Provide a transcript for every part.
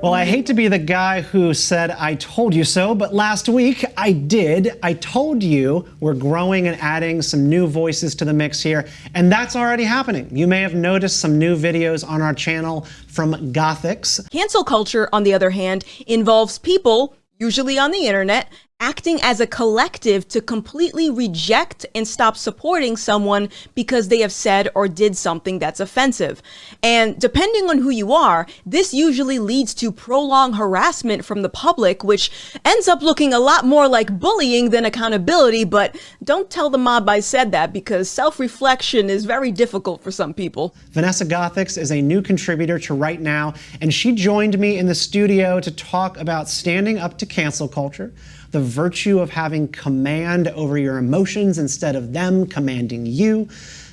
Well, I hate to be the guy who said, I told you so, but last week I did. I told you we're growing and adding some new voices to the mix here, and that's already happening. You may have noticed some new videos on our channel from Gothix. Cancel culture, on the other hand, involves people, usually on the internet, acting as a collective to completely reject and stop supporting someone because they have said or did something that's offensive. And depending on who you are, this usually leads to prolonged harassment from the public, which ends up looking a lot more like bullying than accountability. But don't tell the mob I said that, because self-reflection is very difficult for some people. Vanessa Gothix is a new contributor to Right Now, and she joined me in the studio to talk about standing up to cancel culture, the virtue of having command over your emotions instead of them commanding you.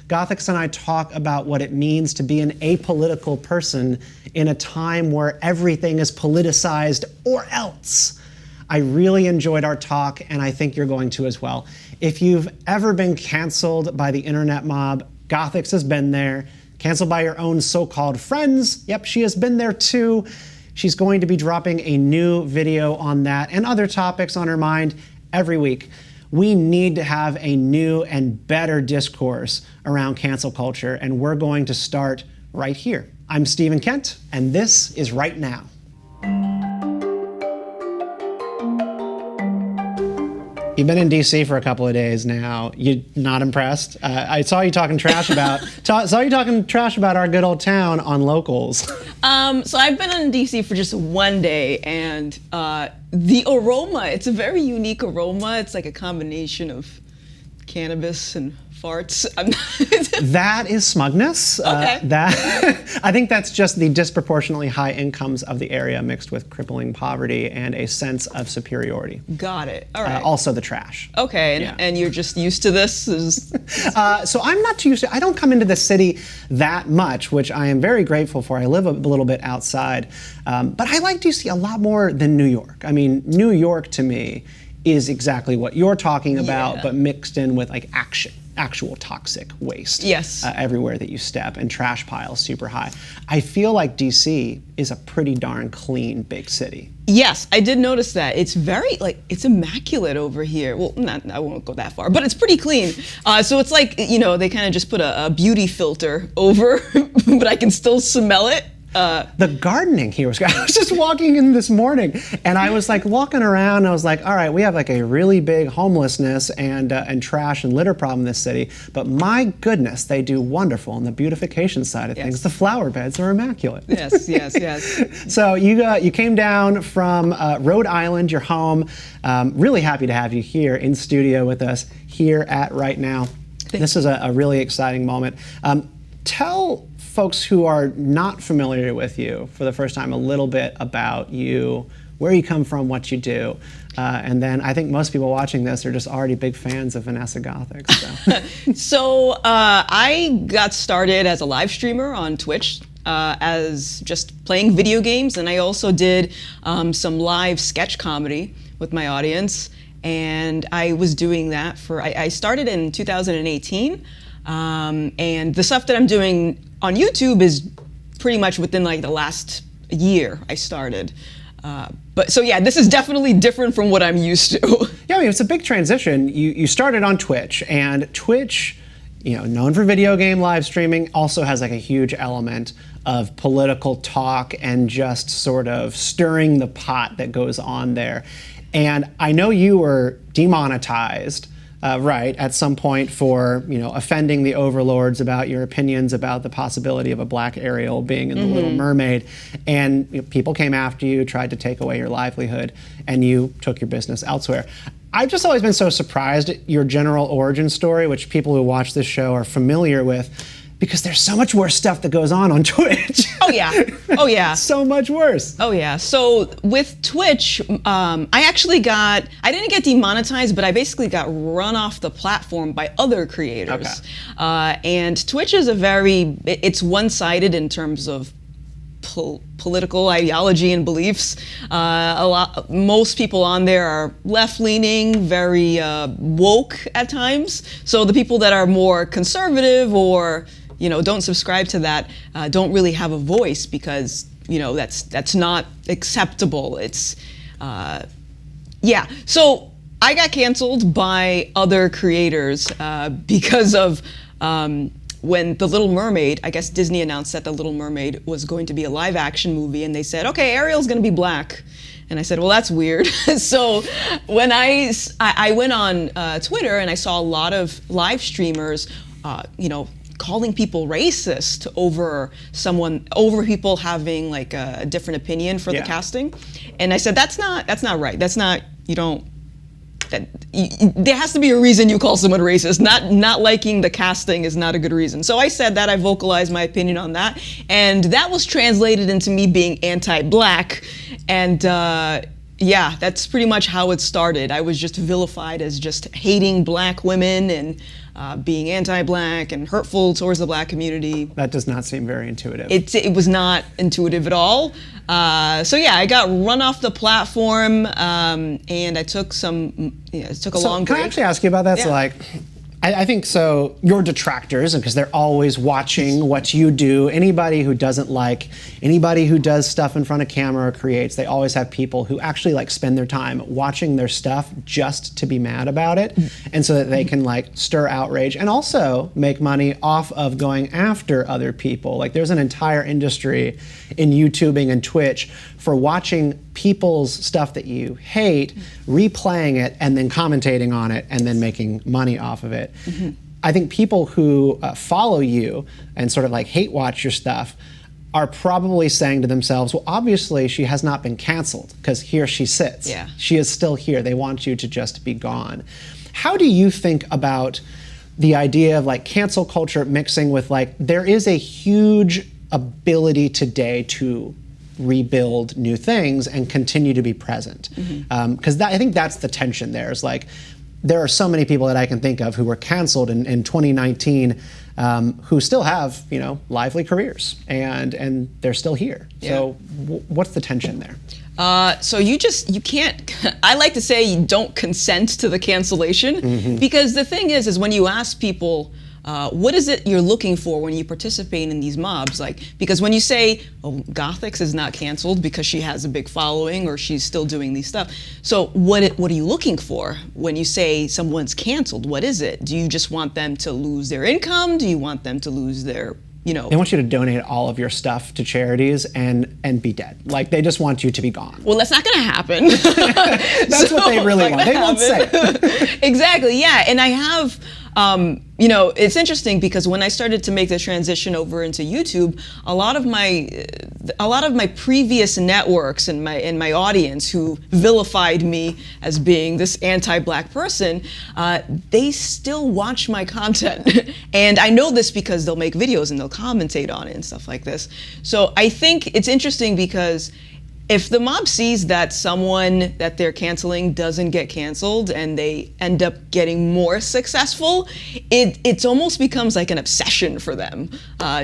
Gothix and I talk about what it means to be an apolitical person in a time where everything is politicized or else. I really enjoyed our talk, and I think you're going to as well. If you've ever been canceled by the internet mob, Gothix has been there. Canceled by your own so-called friends, yep, she has been there too. She's going to be dropping a new video on that and other topics on her mind every week. We need to have a new and better discourse around cancel culture, and we're going to start right here. I'm Stephen Kent, and this is Right Now. You've been in DC for a couple of days now. You not impressed? I saw you talking trash about our good old town on Locals. So I've been in DC for just one day, and the aroma, it's a very unique aroma. It's like a combination of cannabis and farts. That is smugness. Okay. I think that's just the disproportionately high incomes of the area mixed with crippling poverty and a sense of superiority. Got it. All right. Also the trash. Okay, Yeah. and you're just used to this? So I'm not too used to, I don't come into the city that much, which I am very grateful for. I live a little bit outside, but I like DC a lot more than New York. I mean, New York to me is exactly what you're talking about, Yeah. but mixed in with like actual toxic waste. Yes. Everywhere that you step, and trash piles super high. I feel like DC is a pretty darn clean big city. Yes, I did notice that. It's very, it's immaculate over here. Well, I won't go that far, but it's pretty clean. So it's like, they kind of just put a beauty filter over, but I can still smell it. The gardening here was, I was just walking in this morning and I was like walking around and I was like, all right, we have like a really big homelessness and trash and litter problem in this city, but my goodness, they do wonderful on the beautification side of things. The flower beds are immaculate. Yes, yes, yes. So you came down from Rhode Island, your home. Really happy to have you here in studio with us here at Right Now. This is a really exciting moment. Tell folks who are not familiar with you for the first time a little bit about you, where you come from, what you do, and then I think most people watching this are just already big fans of Vanessa Gothix. So, so I got started as a live streamer on Twitch as just playing video games, and I also did some live sketch comedy with my audience, and I was doing that I started in 2018, and the stuff that I'm doing on YouTube is pretty much within like the last year I started. But so yeah, this is definitely different from what I'm used to. Yeah, I mean, it's a big transition. You started on Twitch, and Twitch, known for video game live streaming, also has like a huge element of political talk and just sort of stirring the pot that goes on there. And I know you were demonetized, right, at some point for offending the overlords about your opinions about the possibility of a black Ariel being in The Little Mermaid, and people came after you, tried to take away your livelihood, and you took your business elsewhere. I've just always been so surprised at your general origin story, which people who watch this show are familiar with, because there's so much worse stuff that goes on Twitch. Oh yeah, oh yeah. So much worse. Oh yeah, so with Twitch, I didn't get demonetized, but I basically got run off the platform by other creators. Okay. And Twitch is it's one-sided in terms of political ideology and beliefs. Most people on there are left-leaning, very woke at times. So the people that are more conservative or don't subscribe to that don't really have a voice, because that's not acceptable. It's yeah. So I got canceled by other creators because of when The Little Mermaid, I guess Disney announced that The Little Mermaid was going to be a live action movie, and they said, okay, Ariel's going to be black. And I said, well, that's weird. So when I went on Twitter and I saw a lot of live streamers, calling people racist over people having like a different opinion for the casting. And I said, that's not right. That's not, there has to be a reason you call someone racist. Not liking the casting is not a good reason. So I said that, I vocalized my opinion on that, and that was translated into me being anti-black. And yeah, that's pretty much how it started. I was just vilified as just hating black women and being anti-black and hurtful towards the black community. That does not seem very intuitive. It was not intuitive at all. So yeah, I got run off the platform, and I took a long break. Can I actually ask you about that? Yeah. So like, I think so your detractors, because they're always watching what you do, anybody who doesn't like, anybody who does stuff in front of camera or creates, they always have people who actually like spend their time watching their stuff just to be mad about it, and so that they can like stir outrage and also make money off of going after other people. Like there's an entire industry in YouTubing and Twitch for watching people's stuff that you hate, replaying it, and then commentating on it, and then making money off of it. I think people who follow you and sort of like hate watch your stuff are probably saying to themselves, well, obviously she has not been canceled, because here she sits. Yeah. She is still here. They want you to just be gone. How do you think about the idea of like cancel culture mixing with like, there is a huge ability today to rebuild new things and continue to be present? Because I think that's the tension there, is like, there are so many people that I can think of who were canceled in 2019 who still have, lively careers, and they're still here. So what's the tension there? So you can't, I like to say you don't consent to the cancellation, because the thing is when you ask people, what is it you're looking for when you participate in these mobs? Like, because when you say, oh, Gothix is not canceled because she has a big following or she's still doing these stuff. So what are you looking for when you say someone's canceled? What is it? Do you just want them to lose their income? Do you want them to lose their, They want you to donate all of your stuff to charities and be dead. Like, they just want you to be gone. Well, that's not going to happen. That's what they really want. They won't say it. Exactly, yeah. And I have, it's interesting because when I started to make the transition over into YouTube, a lot of my previous networks and my audience who vilified me as being this anti-black person, they still watch my content. And I know this because they'll make videos and they'll commentate on it and stuff like this. So I think it's interesting because if the mob sees that someone that they're canceling doesn't get canceled and they end up getting more successful, it almost becomes like an obsession for them.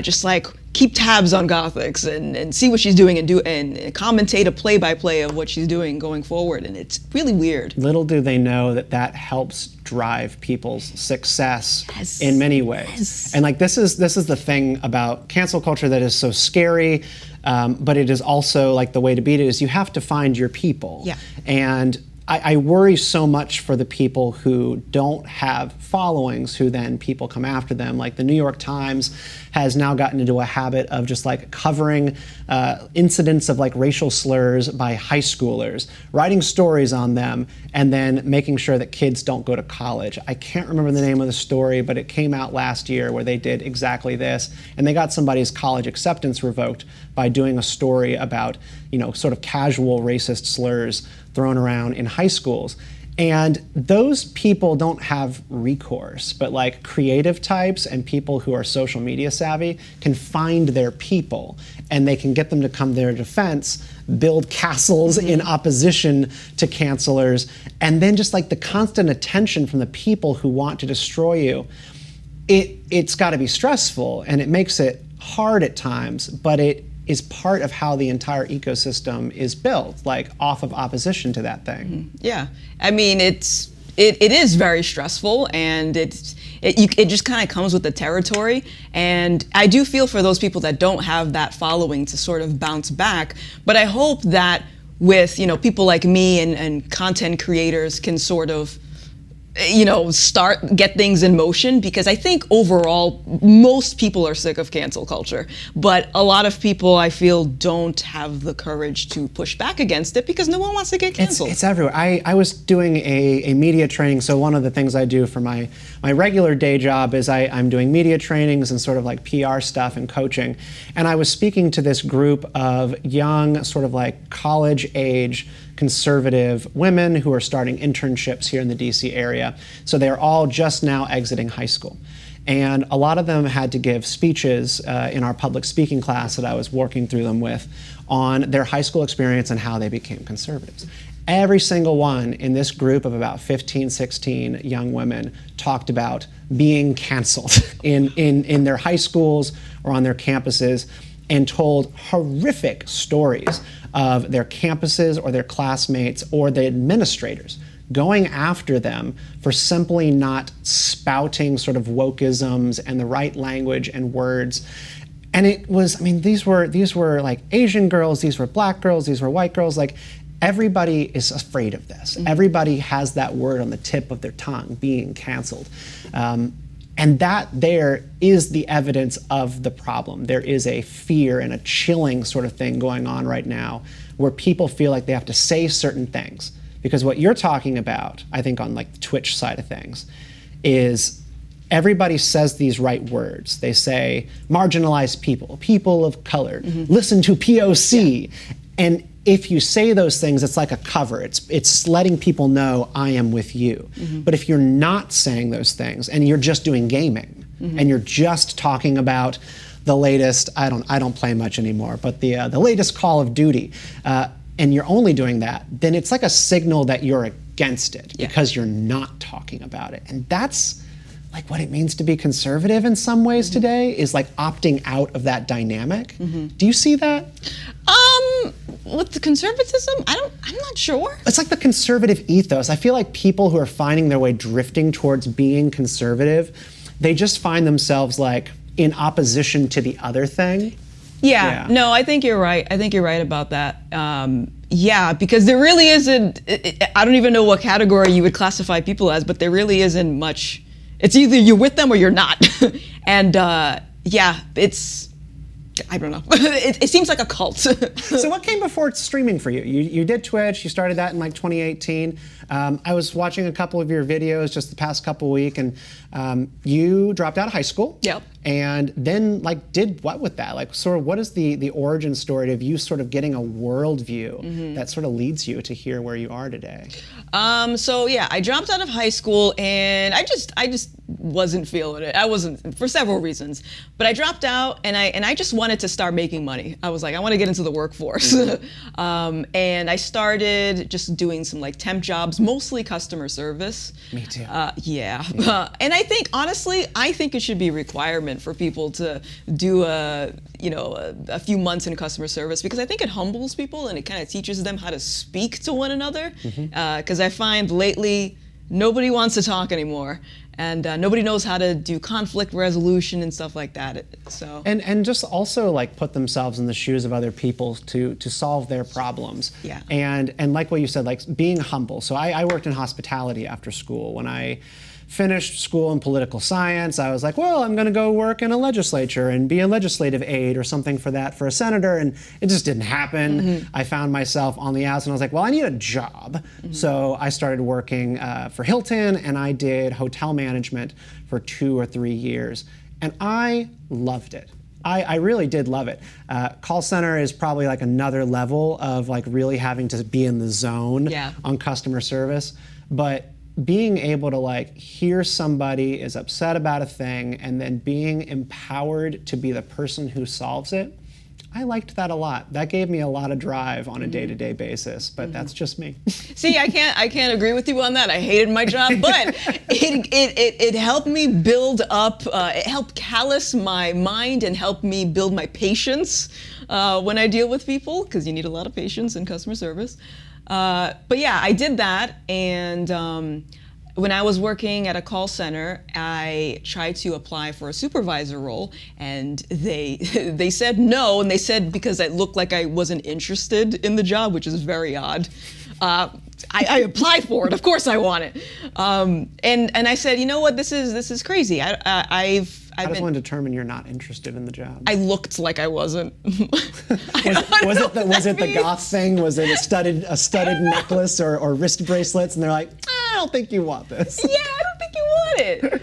Just like keep tabs on Gothix and see what she's doing and commentate a play-by-play of what she's doing going forward, and it's really weird. Little do they know that helps drive people's success in many ways. And like this is the thing about cancel culture that is so scary. But it is also like the way to beat it is you have to find your people. Yeah. And I worry so much for the people who don't have followings, who then people come after them. Like the New York Times has now gotten into a habit of just like covering incidents of like racial slurs by high schoolers, writing stories on them, and then making sure that kids don't go to college. I can't remember the name of the story, but it came out last year where they did exactly this, and they got somebody's college acceptance revoked by doing a story about, sort of casual racist slurs thrown around in high schools. And those people don't have recourse, but like creative types and people who are social media savvy can find their people, and they can get them to come to their defense, build castles in opposition to cancelers, and then just like the constant attention from the people who want to destroy you. It's got to be stressful, and it makes it hard at times, but it is part of how the entire ecosystem is built, like off of opposition to that thing. Yeah, I mean, it is very stressful, and it just kind of comes with the territory. And I do feel for those people that don't have that following to sort of bounce back. But I hope that with, people like me and content creators can sort of, get things in motion, because I think overall most people are sick of cancel culture, but a lot of people I feel don't have the courage to push back against it because no one wants to get canceled. It's everywhere. I was doing a media training, so one of the things I do for my regular day job is I'm doing media trainings and sort of like PR stuff and coaching, and I was speaking to this group of young, sort of like college age conservative women who are starting internships here in the DC area. So they're all just now exiting high school. And a lot of them had to give speeches in our public speaking class that I was working through them with on their high school experience and how they became conservatives. Every single one in this group of about 15, 16 young women talked about being canceled in their high schools or on their campuses, and told horrific stories of their campuses or their classmates or the administrators going after them for simply not spouting sort of wokeisms and the right language and words. And it was, these were like Asian girls, these were black girls, these were white girls, like everybody is afraid of this. Mm-hmm. Everybody has that word on the tip of their tongue, being canceled. And that there is the evidence of the problem. There is a fear and a chilling sort of thing going on right now where people feel like they have to say certain things. Because what you're talking about, I think on like the Twitch side of things, is everybody says these right words. They say marginalized people, people of color, listen to POC. Yeah. And if you say those things, it's like a cover. It's letting people know I am with you. Mm-hmm. But if you're not saying those things and you're just doing gaming and you're just talking about the latest, I don't play much anymore, but the latest Call of Duty, and you're only doing that, then it's like a signal that you're against it because you're not talking about it. And that's like what it means to be conservative in some ways today, is like opting out of that dynamic. Do you see that? With the conservatism, I'm not sure. It's like the conservative ethos. I feel like people who are finding their way drifting towards being conservative, they just find themselves like in opposition to the other thing. Yeah. No, I think you're right. I think you're right about that. Because there really isn't, I don't even know what category you would classify people as, but there really isn't much. It's either you're with them or you're not. And it's, I don't know. It seems like a cult. So what came before streaming for you? You did Twitch, you started that in like 2018. I was watching a couple of your videos just the past couple weeks, and you dropped out of high school. Yep. And then like did what with that? Like sort of what is the origin story of you sort of getting a worldview that sort of leads you to here where you are today? I dropped out of high school and I just wasn't feeling it. I wasn't, for several reasons. But I dropped out and I just wanted to start making money. I was like, I want to get into the workforce. And I started just doing some like temp jobs, mostly customer service. Me too. And I think, honestly, it should be a requirement for people to do a few months in customer service, because I think it humbles people and it kind of teaches them how to speak to one another. Because I find lately nobody wants to talk anymore, and nobody knows how to do conflict resolution and stuff like that. So and just also like put themselves in the shoes of other people to solve their problems. Yeah. And like what you said, like being humble. So I worked in hospitality after school. When I finished school in political science, I was like, well, I'm going to go work in a legislature and be a legislative aide or something for a senator, and it just didn't happen. I found myself on the outs, and I was like, well, I need a job. So I started working for Hilton, and I did hotel management for 2 or 3 years, and I loved it. I really did love it. Call center is probably like another level of like really having to be in the zone on customer service, but being able to like hear somebody is upset about a thing and then being empowered to be the person who solves it, I liked that a lot. That gave me a lot of drive on a day-to-day basis, but that's just me. See, I can't agree with you on that. I hated my job, but it helped me build up, it helped callous my mind and help me build my patience when I deal with people, because you need a lot of patience in customer service. But yeah, I did that, and when I was working at a call center, I tried to apply for a supervisor role, and they said no, and they said because I looked like I wasn't interested in the job, which is very odd. I applied for it. Of course, I want it. And I said, you know what? This is crazy. How does one determine you're not interested in the job? I looked like I wasn't. Was it the goth thing? Was it a studded necklace or wrist bracelets? And they're like, I don't think you want this. Yeah, I don't think you want it.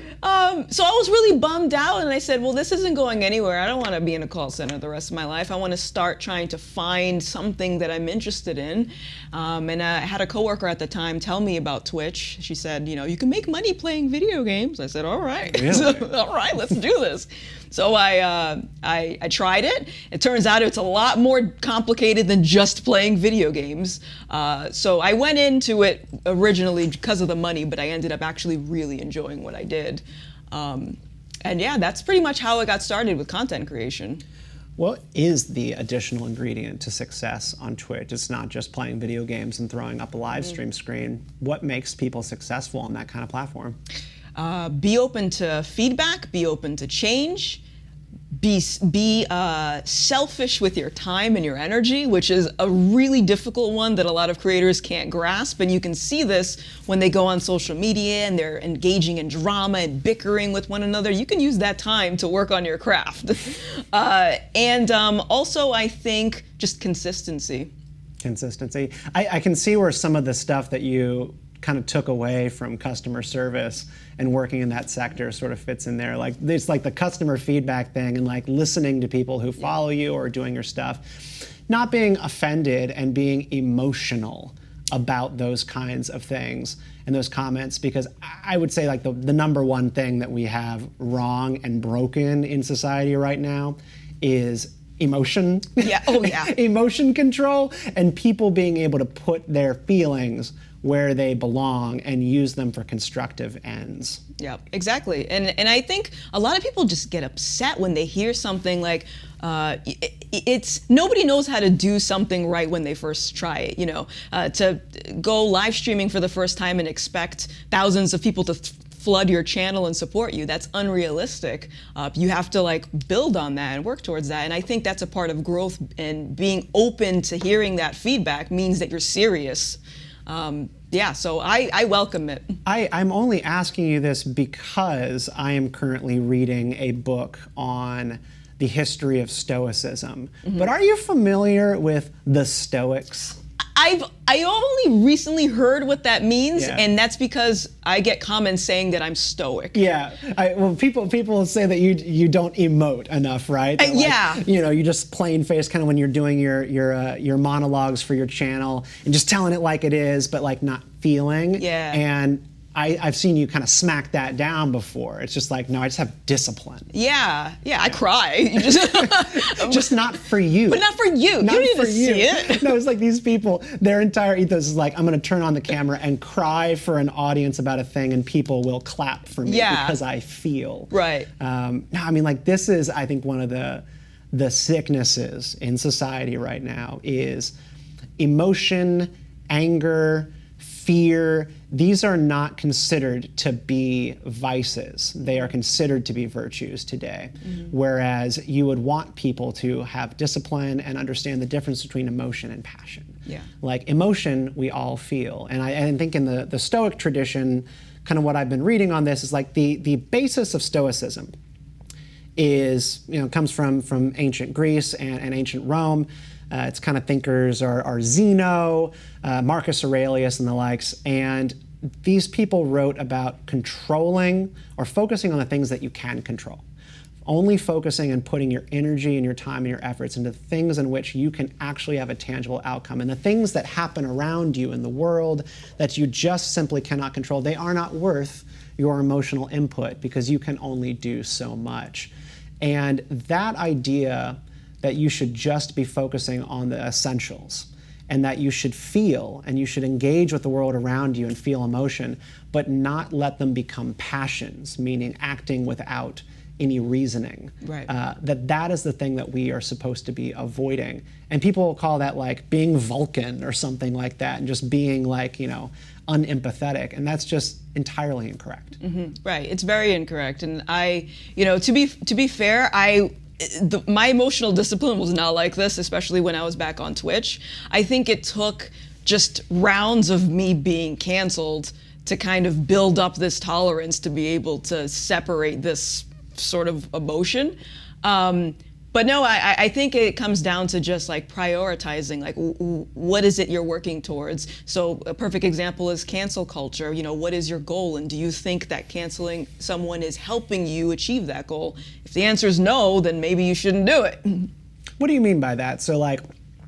So I was really bummed out, and I said, well, this isn't going anywhere. I don't want to be in a call center the rest of my life. I want to start trying to find something that I'm interested in. And I had a coworker at the time tell me about Twitch. She said, you can make money playing video games. I said, all right. Really? All right, let's do this. So I tried it. It turns out it's a lot more complicated than just playing video games. So I went into it originally because of the money, but I ended up actually really enjoying what I did. And yeah, that's pretty much how I got started with content creation. What is the additional ingredient to success on Twitch? It's not just playing video games and throwing up a live stream screen. What makes people successful on that kind of platform? Be open to feedback, be open to change, be selfish with your time and your energy, which is a really difficult one that a lot of creators can't grasp. And you can see this when they go on social media and they're engaging in drama and bickering with one another. You can use that time to work on your craft. And also, I think, just consistency. Consistency. I can see where some of the stuff that you kind of took away from customer service and working in that sector sort of fits in there. Like it's like the customer feedback thing and like listening to people who follow you or doing your stuff, not being offended and being emotional about those kinds of things and those comments, because I would say like the number one thing that we have wrong and broken in society right now is emotion. Yeah. Oh yeah. Emotion control and people being able to put their feelings where they belong and use them for constructive ends. Yeah, exactly. And I think a lot of people just get upset when they hear something like, it's nobody knows how to do something right when they first try it. To go live streaming for the first time and expect thousands of people to flood your channel and support you, that's unrealistic. You have to build on that and work towards that. And I think that's a part of growth, and being open to hearing that feedback means that you're serious. Yeah, so I welcome it. I'm only asking you this because I am currently reading a book on the history of Stoicism. Mm-hmm. But are you familiar with the Stoics? I only recently heard what that means, Yeah. and that's because I get comments saying that I'm stoic. Yeah, well, people say that you don't emote enough, right? That, yeah. You just plain face kind of when you're doing your monologues for your channel and just telling it like it is, but like not feeling. Yeah. And I've seen you kind of smack that down before. It's just like, no, I just have discipline. Yeah, I cry. Just not for you. But not for you. Not you don't need for to see it. No, it's like these people, their entire ethos is like, I'm going to turn on the camera and cry for an audience about a thing, and people will clap for me because I feel. Right. No, I mean, like this is, I think, one of the sicknesses in society right now is emotion, anger, fear. These are not considered to be vices. They are considered to be virtues today. Mm-hmm. Whereas you would want people to have discipline and understand the difference between emotion and passion. Yeah. Like emotion, we all feel. And I think in the Stoic tradition, kind of what I've been reading on this is like the basis of Stoicism is, comes from ancient Greece and ancient Rome. Its kind of thinkers are Zeno, Marcus Aurelius, and the likes. And these people wrote about controlling or focusing on the things that you can control. Only focusing and putting your energy and your time and your efforts into things in which you can actually have a tangible outcome. And the things that happen around you in the world that you just simply cannot control, they are not worth your emotional input because you can only do so much. And that idea that you should just be focusing on the essentials and that you should feel and you should engage with the world around you and feel emotion, but not let them become passions, meaning acting without any reasoning. Right. That is the thing that we are supposed to be avoiding. And people will call that like being Vulcan or something like that, and just being like, unempathetic. And that's just entirely incorrect. Right. It's very incorrect. And to be fair, my emotional discipline was not like this, especially when I was back on Twitch. I think it took just rounds of me being canceled to kind of build up this tolerance to be able to separate this sort of emotion. But no, I think it comes down to just like prioritizing, like what is it you're working towards? So a perfect example is cancel culture. What is your goal? And do you think that canceling someone is helping you achieve that goal? If the answer is no, then maybe you shouldn't do it. What do you mean by that? So like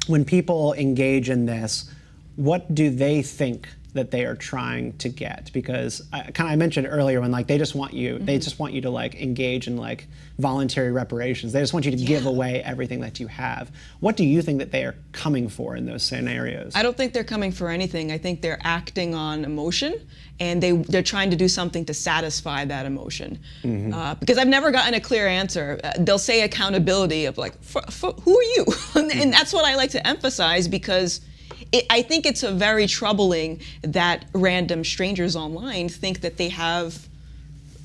when people engage in this, what do they think that they are trying to get? Because I mentioned earlier when like they just want you to like engage in like voluntary reparations. They just want you to give away everything that you have. What do you think that they are coming for in those scenarios? I don't think they're coming for anything. I think they're acting on emotion, and they're trying to do something to satisfy that emotion. Because I've never gotten a clear answer. They'll say accountability of like, who are you? And that's what I like to emphasize, because I think it's very troubling that random strangers online think that they have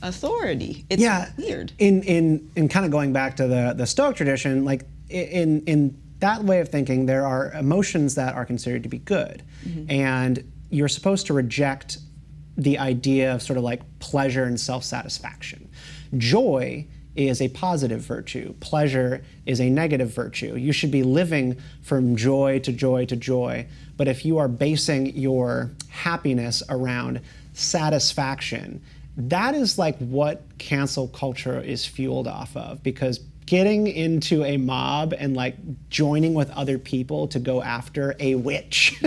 authority. It's weird. In kind of going back to the Stoic tradition, like in that way of thinking, there are emotions that are considered to be good, and you're supposed to reject the idea of sort of like pleasure and self-satisfaction. Joy is a positive virtue. Pleasure is a negative virtue. You should be living from joy to joy to joy. But if you are basing your happiness around satisfaction, that is like what cancel culture is fueled off of. Because getting into a mob and like joining with other people to go after a witch,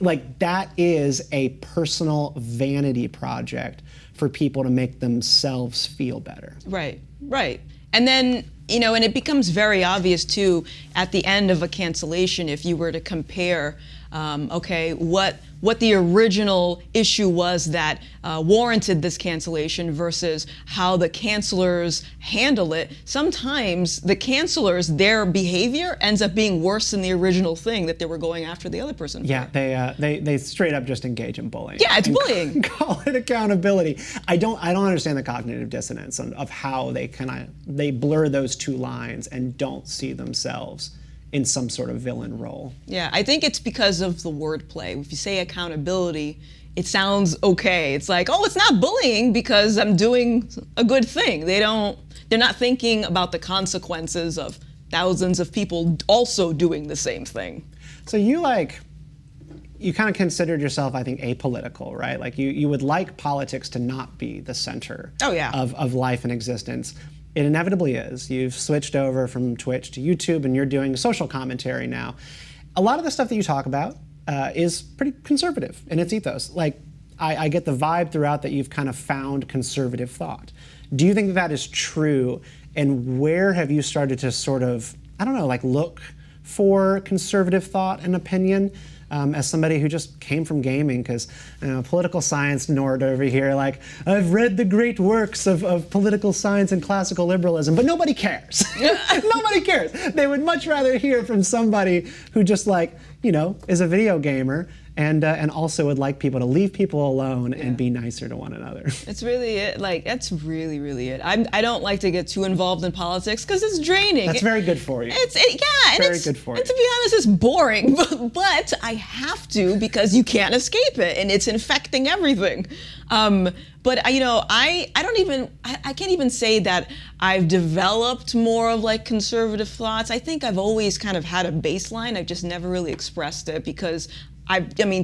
like that is a personal vanity project for people to make themselves feel better. Right. And then, and it becomes very obvious too at the end of a cancellation, if you were to compare, what the original issue was that warranted this cancellation versus how the cancelers handle it. Sometimes the cancelers, their behavior ends up being worse than the original thing that they were going after the other person for. Yeah, they straight up just engage in bullying. Yeah, it's bullying. Call it accountability. I don't understand the cognitive dissonance of how they blur those two lines and don't see themselves in some sort of villain role. Yeah, I think it's because of the wordplay. If you say accountability, it sounds okay. It's like, oh, it's not bullying because I'm doing a good thing. They're not thinking about the consequences of thousands of people also doing the same thing. So you kind of considered yourself, I think, apolitical, right? Like you would like politics to not be the center of life and existence. It inevitably is. You've switched over from Twitch to YouTube, and you're doing social commentary now. A lot of the stuff that you talk about is pretty conservative in its ethos. Like, I get the vibe throughout that you've kind of found conservative thought. Do you think that is true? And where have you started to sort of, look for conservative thought and opinion? As somebody who just came from gaming, because political science nerd over here, like, I've read the great works of political science and classical liberalism, but nobody cares. Nobody cares. They would much rather hear from somebody who just is a video gamer and also would like people to leave people alone and be nicer to one another. It's really it. Like, that's really, really it. I don't like to get too involved in politics because it's draining. That's very good for you. It's very good for you. And to be honest, it's boring, but I have to because you can't escape it, and it's infecting everything. But I can't even say that I've developed more of like conservative thoughts. I think I've always kind of had a baseline. I've just never really expressed it because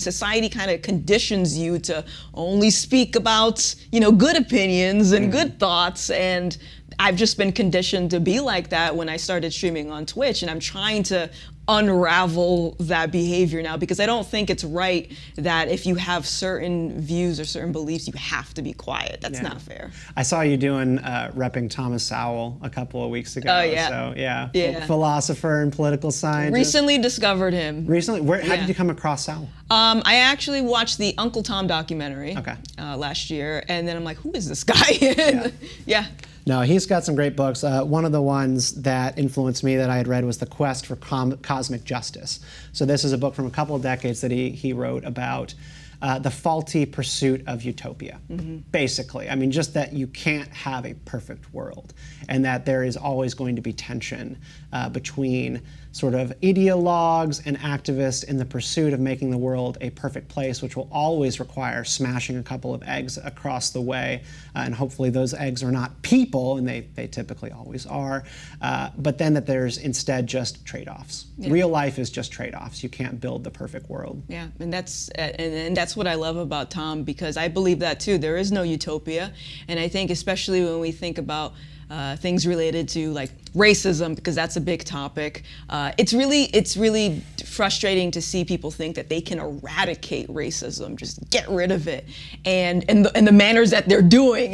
society kind of conditions you to only speak about, good opinions and good thoughts. And I've just been conditioned to be like that when I started streaming on Twitch. And I'm trying to unravel that behavior now, because I don't think it's right that if you have certain views or certain beliefs, you have to be quiet. That's not fair. I saw you doing repping Thomas Sowell a couple of weeks ago. Oh, yeah. So, philosopher and political scientist. Recently discovered him. Recently? How did you come across Sowell? I actually watched the Uncle Tom documentary last year, and then I'm like, who is this guy? No, he's got some great books. One of the ones that influenced me that I had read was The Quest for Cosmic Justice. So this is a book from a couple of decades that he wrote about the faulty pursuit of utopia, basically. I mean, just that you can't have a perfect world, and that there is always going to be tension between sort of ideologues and activists in the pursuit of making the world a perfect place, which will always require smashing a couple of eggs across the way. And hopefully those eggs are not people, and they typically always are. But then that there's instead just trade-offs. Yeah. Real life is just trade-offs. You can't build the perfect world. Yeah, and that's what I love about Tom, because I believe that too. There is no utopia. And I think especially when we think about things related to like racism, because that's a big topic. It's really frustrating to see people think that they can eradicate racism, just get rid of it, and the manners that they're doing.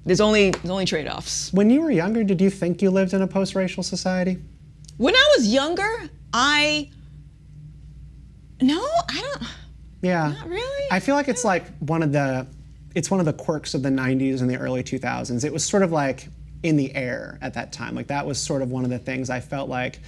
There's only trade-offs. When you were younger, did you think you lived in a post-racial society? When I was younger, I don't. Yeah. Not really. I feel like it's like one of the quirks of the 90s and the early 2000s. It was sort of like in the air at that time. Like that was sort of one of the things I felt like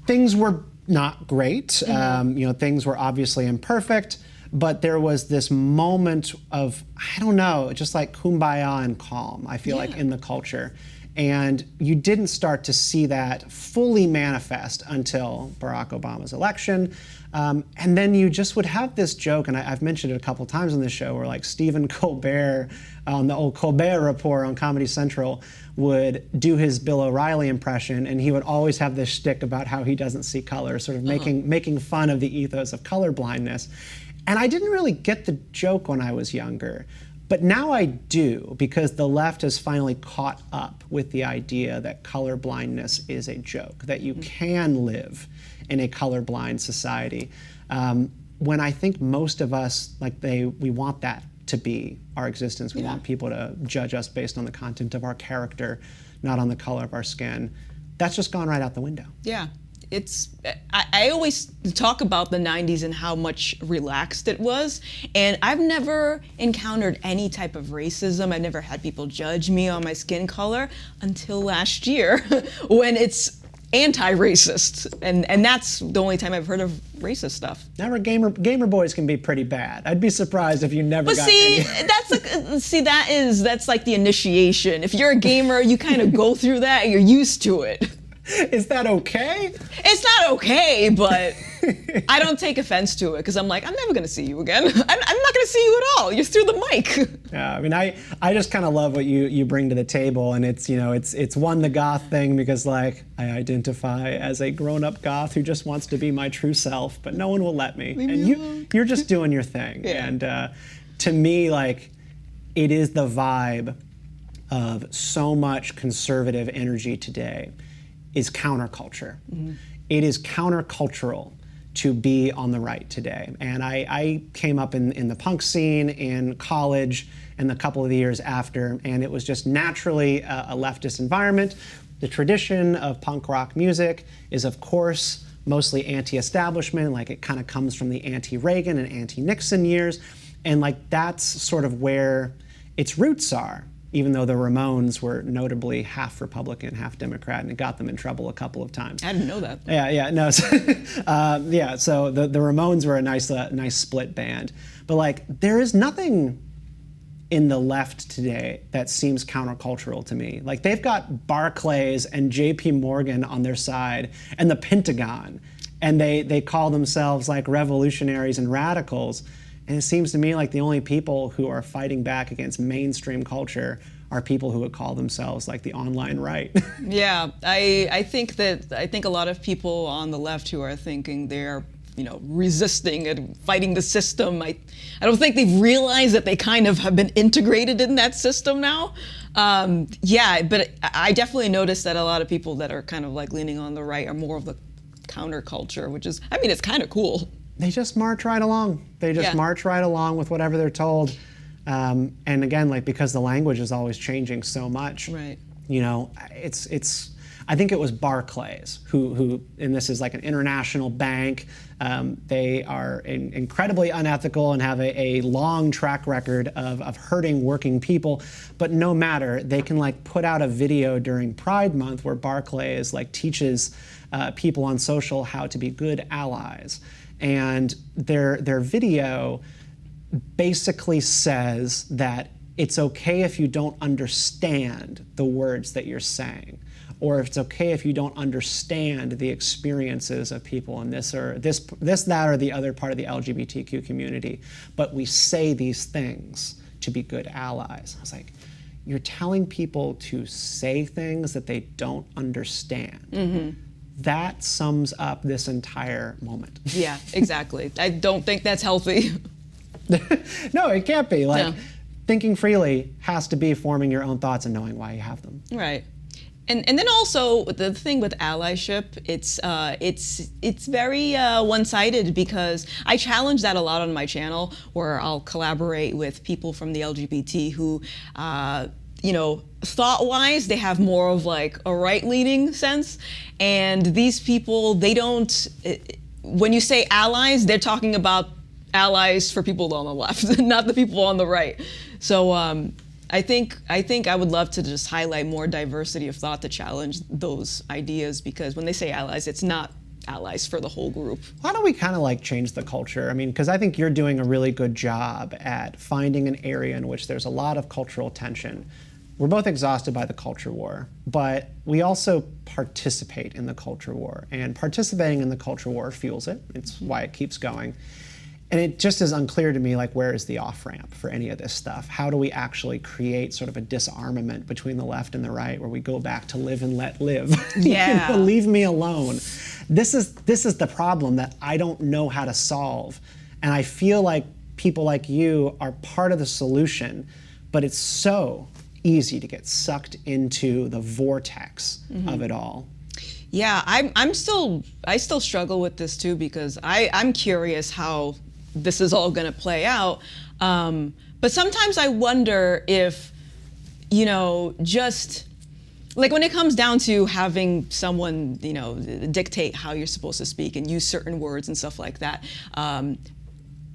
things were not great. Things were obviously imperfect, but there was this moment of, I don't know, just like kumbaya and calm, I feel like, in the culture. And you didn't start to see that fully manifest until Barack Obama's election. And then you just would have this joke, and I've mentioned it a couple times on this show, where like Stephen Colbert, on the old Colbert Report on Comedy Central, would do his Bill O'Reilly impression, and he would always have this shtick about how he doesn't see color, sort of making fun of the ethos of colorblindness. And I didn't really get the joke when I was younger. But now I do, because the left has finally caught up with the idea that colorblindness is a joke, that you can live in a colorblind society. When I think most of us, we want that to be our existence. We want people to judge us based on the content of our character, not on the color of our skin. That's just gone right out the window. Yeah. I always talk about the 90s and how much relaxed it was, and I've never encountered any type of racism. I've never had people judge me on my skin color until last year when it's anti-racist, and that's the only time I've heard of racist stuff. Never gamer boys can be pretty bad. I'd be surprised if you never got any. That's like the initiation. If you're a gamer, you kind of go through that and you're used to it. Is that okay? It's not okay, but I don't take offense to it, because I'm like, I'm never gonna see you again. I'm not gonna see you at all. You're through the mic. Yeah, I mean, I just kind of love what you bring to the table, and it's one, the goth thing, because like I identify as a grown-up goth who just wants to be my true self, but no one will let me. And you're just doing your thing. Yeah. And to me, like, it is the vibe of so much conservative energy today is counterculture. It is countercultural to be on the right today. And I came up in the punk scene in college and a couple of the years after, and it was just naturally a leftist environment. The tradition of punk rock music is, of course, mostly anti-establishment, like it kind of comes from the anti-Reagan and anti-Nixon years, and like that's sort of where its roots are, even though the Ramones were notably half Republican, half Democrat, and it got them in trouble a couple of times. I didn't know that. Yeah, no. So, so the Ramones were a nice split band. But like, there is nothing in the left today that seems countercultural to me. Like, they've got Barclays and JP Morgan on their side, and the Pentagon, and they call themselves like revolutionaries and radicals. And it seems to me like the only people who are fighting back against mainstream culture are people who would call themselves like the online right. Yeah, I think a lot of people on the left who are thinking they're resisting and fighting the system, I don't think they've realized that they kind of have been integrated in that system now. But I definitely noticed that a lot of people that are kind of like leaning on the right are more of the counterculture, which is, I mean, it's kind of cool. They just march right along. They just march right along with whatever they're told. And again, like, because the language is always changing so much. Right. It's. I think it was Barclays, who and this is like an international bank. They are incredibly unethical and have a long track record of hurting working people. But no matter, they can like put out a video during Pride Month where Barclays like teaches people on social how to be good allies. And their video basically says that it's okay if you don't understand the words that you're saying, or if it's okay if you don't understand the experiences of people in this, that, or the other part of the LGBTQ community, but we say these things to be good allies. I was like, you're telling people to say things that they don't understand. Mm-hmm. That sums up this entire moment. Yeah, exactly. I don't think that's healthy. No, it can't be. Like, No. Thinking freely has to be forming your own thoughts and knowing why you have them. Right. And then also the thing with allyship, it's very one-sided, because I challenge that a lot on my channel, where I'll collaborate with people from the LGBT who, you know, thought-wise, they have more of like a right-leaning sense, and these people, they don't. When you say allies, they're talking about allies for people on the left, not the people on the right. So I think I would love to just highlight more diversity of thought to challenge those ideas, because when they say allies, it's not allies for the whole group. Why don't we kind of like change the culture? I mean, because I think you're doing a really good job at finding an area in which there's a lot of cultural tension. We're both exhausted by the culture war, but we also participate in the culture war, and participating in the culture war fuels it. It's why it keeps going. And it just is unclear to me, like, where is the off-ramp for any of this stuff? How do we actually create sort of a disarmament between the left and the right, where we go back to live and let live? Yeah. You know, leave me alone. This is the problem that I don't know how to solve. And I feel like people like you are part of the solution, but it's so easy to get sucked into the vortex of it all. Yeah, I still struggle with this too, because I'm curious how this is all going to play out. But sometimes I wonder if, you know, just like when it comes down to having someone, you know, dictate how you're supposed to speak and use certain words and stuff like that,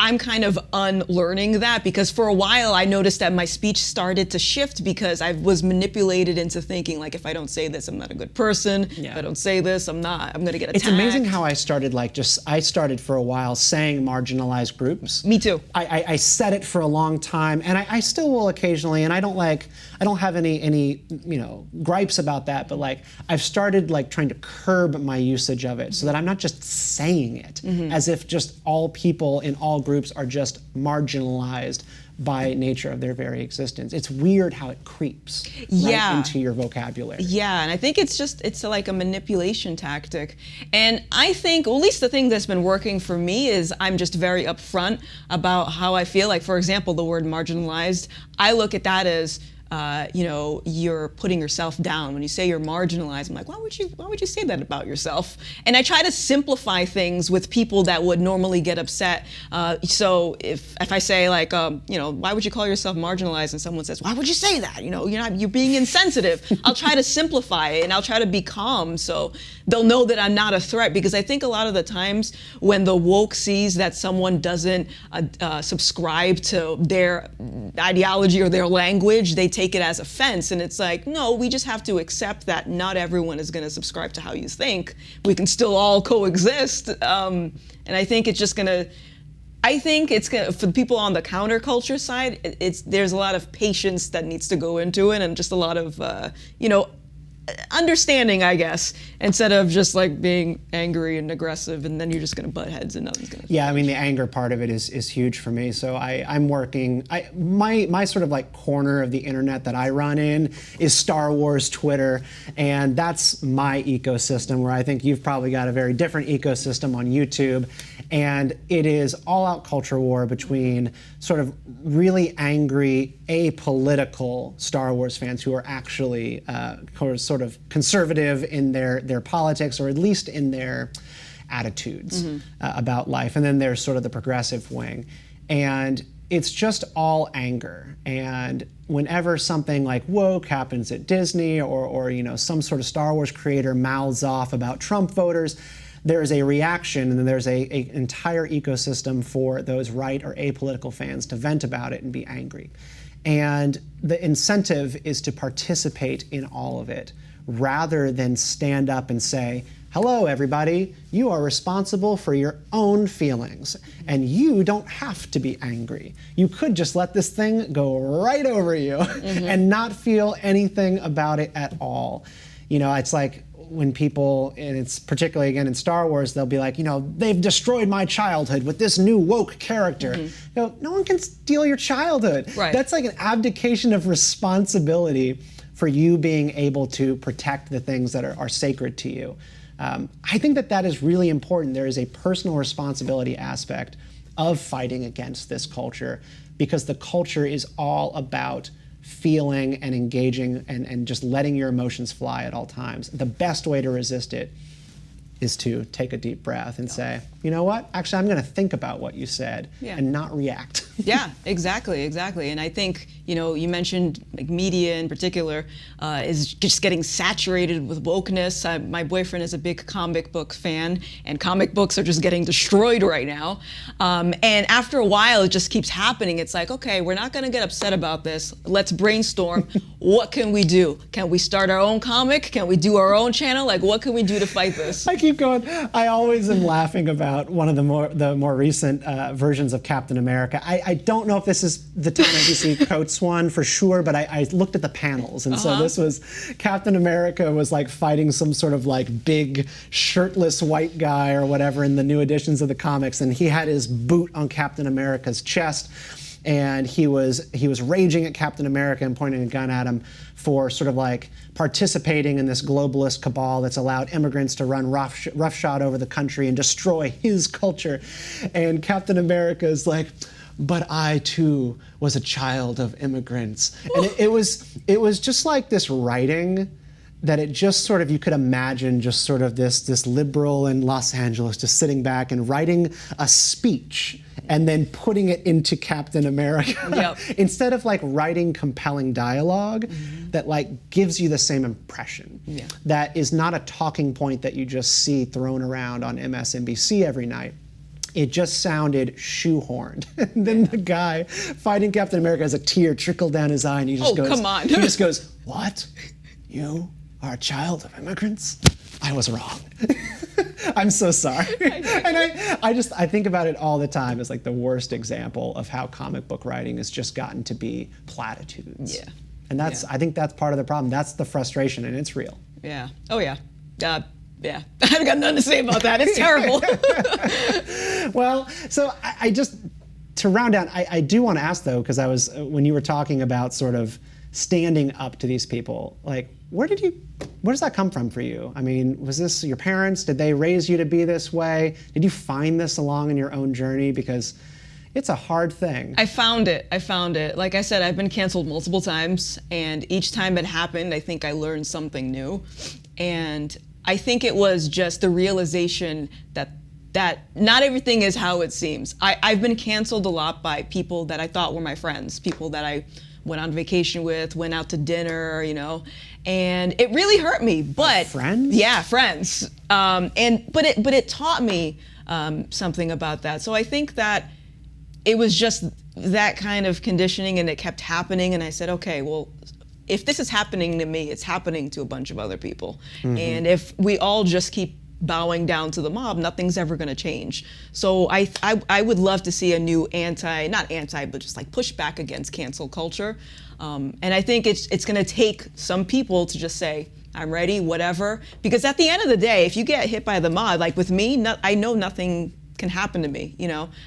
I'm kind of unlearning that, because for a while I noticed that my speech started to shift because I was manipulated into thinking, like, if I don't say this, I'm not a good person. Yeah. If I don't say this, I'm going to get attacked. It's amazing how I started, like, I started for a while saying marginalized groups. Me too. I said it for a long time, and I still will occasionally, and I don't have any you know, gripes about that, but like, I've started like trying to curb my usage of it so that I'm not just saying it as if just all people in all groups are just marginalized by nature of their very existence. It's weird how it creeps right into your vocabulary. Yeah, and I think it's like a manipulation tactic. And I think, well, at least the thing that's been working for me is I'm just very upfront about how I feel. Like, for example, the word marginalized, I look at that as, you know, you're putting yourself down. When you say you're marginalized, I'm like, why would you say that about yourself? And I try to simplify things with people that would normally get upset. So if I say, like, you know, why would you call yourself marginalized? And someone says, why would you say that? You know, you're being insensitive. I'll try to simplify it, and I'll try to be calm so they'll know that I'm not a threat. Because I think a lot of the times when the woke sees that someone doesn't subscribe to their ideology or their language, they take it as offense. And it's like, no, we just have to accept that not everyone is going to subscribe to how you think. We can still all coexist. And I think it's just going to, for the people on the counterculture side, there's a lot of patience that needs to go into it, and just a lot of, you know, understanding, I guess, instead of just like being angry and aggressive, and then you're just gonna butt heads and nothing's gonna. Yeah, I mean, the anger part of it is huge for me. So I'm working. My sort of like corner of the internet that I run in is Star Wars Twitter, and that's my ecosystem. Where I think you've probably got a very different ecosystem on YouTube, and it is all-out culture war between sort of really angry, apolitical Star Wars fans who are actually sort of conservative in their politics, or at least in their attitudes about life. And then there's sort of the progressive wing. And it's just all anger. And whenever something like woke happens at Disney or some sort of Star Wars creator mouths off about Trump voters, there's a reaction, and then there's an entire ecosystem for those right or apolitical fans to vent about it and be angry. And the incentive is to participate in all of it rather than stand up and say, hello, everybody, you are responsible for your own feelings, and you don't have to be angry. You could just let this thing go right over you and not feel anything about it at all. It's like when people, and it's particularly again in Star Wars, they'll be like, they've destroyed my childhood with this new woke character. No one can steal your childhood. Right. That's like an abdication of responsibility for you being able to protect the things that are sacred to you. I think that is really important. There is a personal responsibility aspect of fighting against this culture, because the culture is all about feeling and engaging and just letting your emotions fly at all times. The best way to resist it is to take a deep breath and say, you know what? Actually, I'm going to think about what you said and not react. Yeah, exactly. And I think, you mentioned like media in particular is just getting saturated with wokeness. My boyfriend is a big comic book fan, and comic books are just getting destroyed right now. And after a while, it just keeps happening. It's like, okay, we're not going to get upset about this. Let's brainstorm. What can we do? Can we start our own comic? Can we do our own channel? Like, what can we do to fight this? I keep going. I always am laughing about one of the more recent versions of Captain America. I don't know if this is the Ta-Nehisi Coates one for sure, but I looked at the panels, and so this was Captain America was like fighting some sort of like big shirtless white guy or whatever in the new editions of the comics, and he had his boot on Captain America's chest, and he was raging at Captain America and pointing a gun at him for sort of like participating in this globalist cabal that's allowed immigrants to run roughshod over the country and destroy his culture. And Captain America is like, but I too was a child of immigrants. And it was just like this writing that it just sort of, you could imagine just sort of this liberal in Los Angeles just sitting back and writing a speech and then putting it into Captain America. Instead of like writing compelling dialogue that like gives you the same impression. That is not a talking point that you just see thrown around on MSNBC every night. It just sounded shoehorned. And then the guy fighting Captain America has a tear trickle down his eye, and he just goes, come on. He just goes, what? You are a child of immigrants? I was wrong. I'm so sorry. And I think about it all the time as like the worst example of how comic book writing has just gotten to be platitudes. And I think that's part of the problem. That's the frustration, and it's real. Oh yeah. I've got nothing to say about that. It's terrible. Well, so I just, to round out, I do want to ask though, because when you were talking about sort of standing up to these people, like, where does that come from for you? I mean, was this your parents? Did they raise you to be this way? Did you find this along in your own journey? Because it's a hard thing. I found it. Like I said, I've been canceled multiple times, and each time it happened, I think I learned something new. And I think it was just the realization that not everything is how it seems. I've been canceled a lot by people that I thought were my friends, people that I went on vacation with, went out to dinner, and it really hurt me. But friends? Yeah, friends. But it taught me something about that. So I think that it was just that kind of conditioning, and it kept happening. And I said, okay, well, if this is happening to me, it's happening to a bunch of other people. And if we all just keep bowing down to the mob, nothing's ever going to change. So I would love to see a new but just like push back against cancel culture. And I think it's going to take some people to just say, I'm ready, whatever. Because at the end of the day, if you get hit by the mob, like with me, I know nothing can happen to me.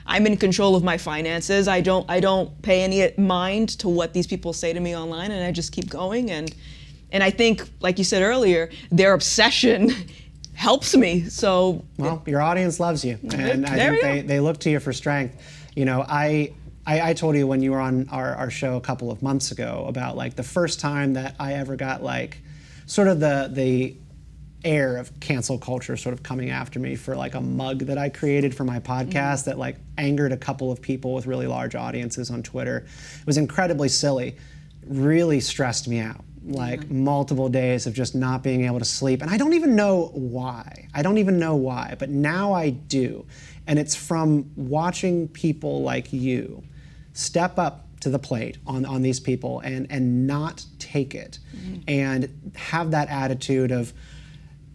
I'm in control of my finances. I don't pay any mind to what these people say to me online, and I just keep going. And I think, like you said earlier, their obsession helps me. So your audience loves you, and I think they look to you for strength. I told you when you were on our show a couple of months ago about like the first time that I ever got like sort of the air of cancel culture sort of coming after me for like a mug that I created for my podcast that like angered a couple of people with really large audiences on Twitter. It was incredibly silly. really stressed me out. Like multiple days of just not being able to sleep. And I don't even know why. But now I do. And it's from watching people like you step up to the plate on these people and not take it. And have that attitude of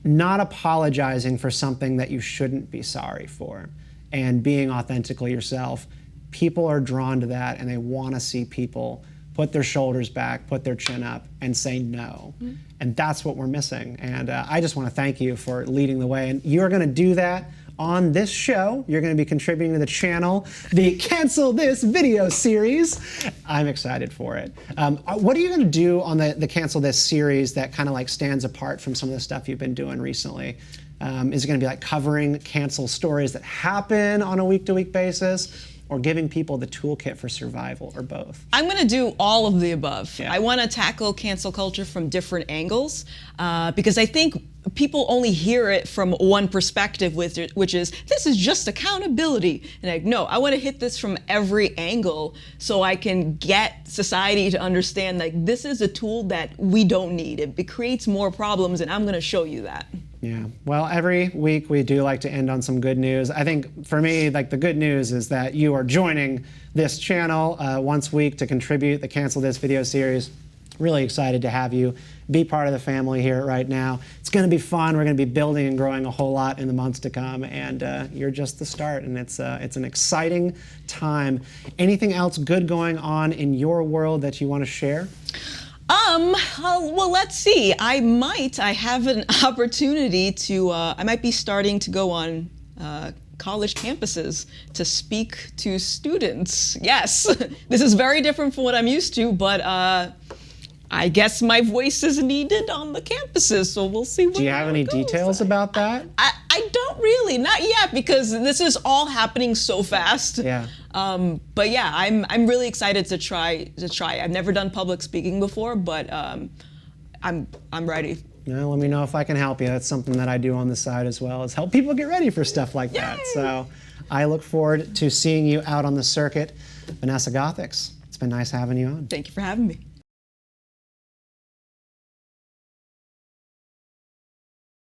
not apologizing for something that you shouldn't be sorry for. And being authentically yourself. People are drawn to that, and they want to see people put their shoulders back, put their chin up, and say no. And that's what we're missing. And I just want to thank you for leading the way. And you're going to do that on this show. You're going to be contributing to the channel, the Cancel This video series. I'm excited for it. What are you going to do on the Cancel This series that kind of like stands apart from some of the stuff you've been doing recently? Is it going to be like covering cancel stories that happen on a week-to-week basis? Or giving people the toolkit for survival, or both? I'm going to do all of the above. I want to tackle cancel culture from different angles because I think people only hear it from one perspective, which is, this is just accountability. And like, no, I want to hit this from every angle so I can get society to understand like this is a tool that we don't need. It creates more problems, and I'm going to show you that. Yeah, well, every week we do like to end on some good news. I think for me, like the good news is that you are joining this channel once a week to contribute the Cancel This video series. Really excited to have you be part of the family here right now. It's going to be fun. We're going to be building and growing a whole lot in the months to come, and you're just the start, and it's an exciting time. Anything else good going on in your world that you want to share? Well, let's see. I have an opportunity to, I might be starting to go on college campuses to speak to students. Yes, this is very different from what I'm used to, but I guess my voice is needed on the campuses, so we'll see where it goes. Do you have any details about that? I don't really, not yet, because this is all happening so fast. Yeah. But yeah, I'm really excited to try. I've never done public speaking before, but I'm ready. Let me know if I can help you. That's something that I do on the side as well, is help people get ready for stuff like that. So I look forward to seeing you out on the circuit. Vanessa Gothix, it's been nice having you on. Thank you for having me.